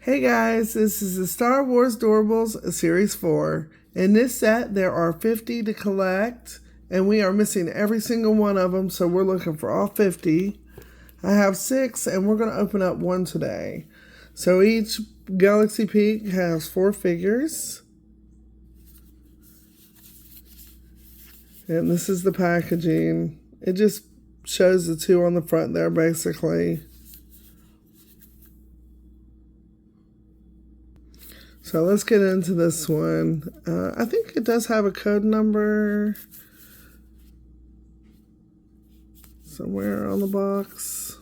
Hey guys, this is the Star Wars Doorables Series 4. In this set, there are 50 to collect, and we are missing every single one of them, so we're looking for all 50. I have 6, and we're going to open up one today. So each Galaxy Peak has 4 figures. And this is the packaging. It just shows the 2 on the front there, basically. So let's get into this one. I think it does have a code number somewhere on the box.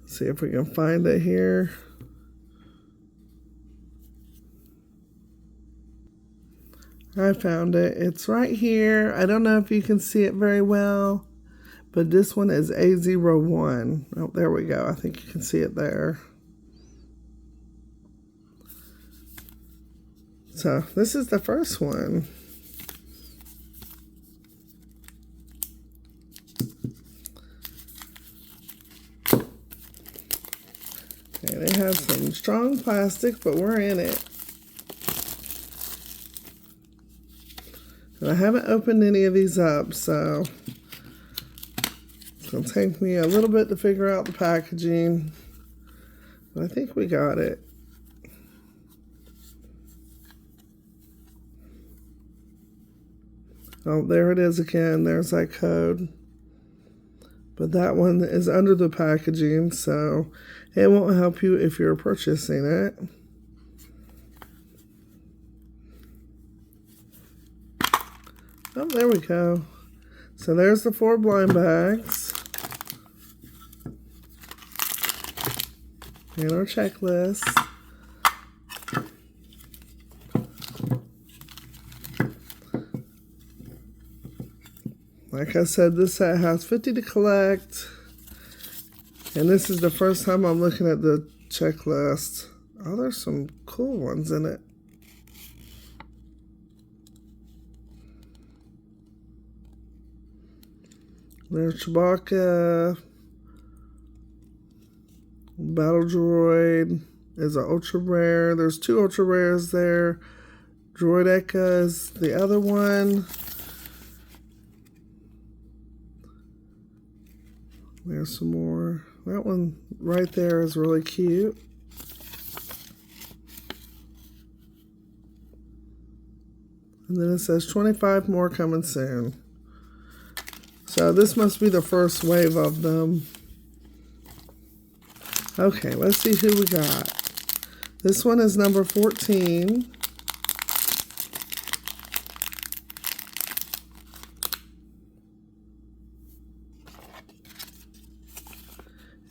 Let's see if we can find it here. I found it. It's right here. I don't know if you can see it very well, but this one is A01. Oh, there we go. I think you can see it there. So this is the first one. Okay, they have some strong plastic, but we're in it. And I haven't opened any of these up, so it's going to take me a little bit to figure out the packaging. But I think we got it. Oh, there it is again. There's that code. But that one is under the packaging, so it won't help you if you're purchasing it. Oh, there we go. So there's the 4 blind bags. And our checklist. Like I said, this set has 50 to collect. And this is the first time I'm looking at the checklist. Oh, there's some cool ones in it. There's Chewbacca. Battle Droid is an ultra rare. There's 2 ultra rares there. Droideka is the other one. There's some more. That one right there is really cute. And then it says 25 more coming soon. So this must be the first wave of them. Okay, let's see who we got. This one is number 14.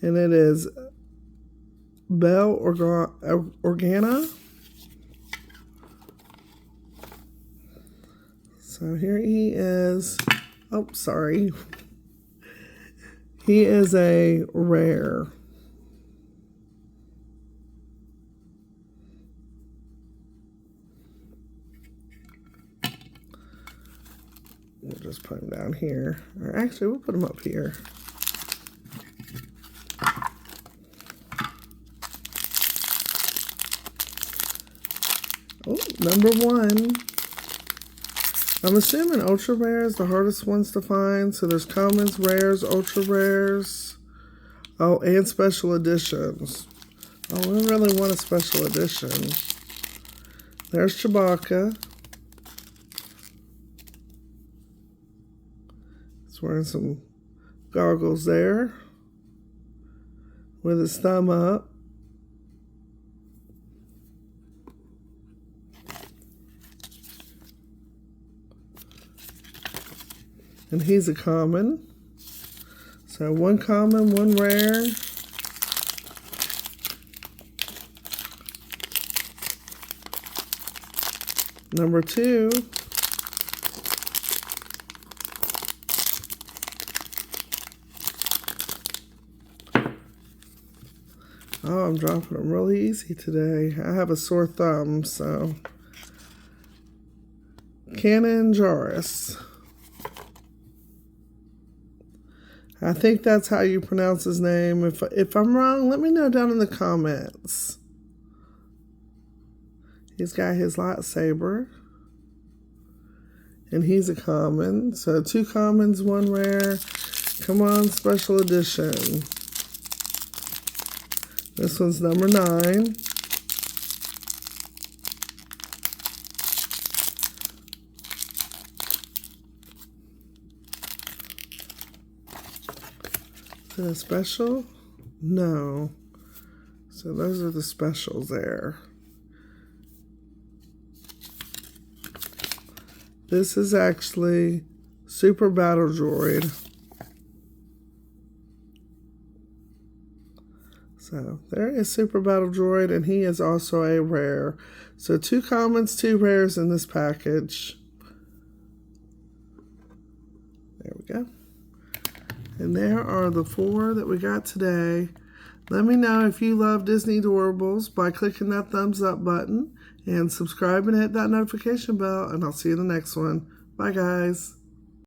And it is Bell Organa. So here he is. Oh, sorry. He is a rare. We'll just put him down here. Or actually, we'll put him up here. Oh, number 1. I'm assuming ultra rare is the hardest ones to find. So there's commons, rares, ultra rares. Oh, and special editions. Oh, we really want a special edition. There's Chewbacca. He's wearing some goggles there with his thumb up. And he's a common. So 1 common, 1 rare. Number 2. Oh, I'm dropping them really easy today. I have a sore thumb, so. Canon Jaris. I think that's how you pronounce his name. If I'm wrong, let me know down in the comments. He's got his lightsaber. And he's a common. So 2 commons, 1 rare. Come on, special edition. This one's number 9. Is it a special? No. So those are the specials there. This is actually Super Battle Droid. So there is Super Battle Droid, and he is also a rare. So 2 commons, 2 rares in this package. There we go. And there are the 4 that we got today. Let me know if you love Disney Doorables by clicking that thumbs up button and subscribe and hit that notification bell, and I'll see you in the next one. Bye, guys.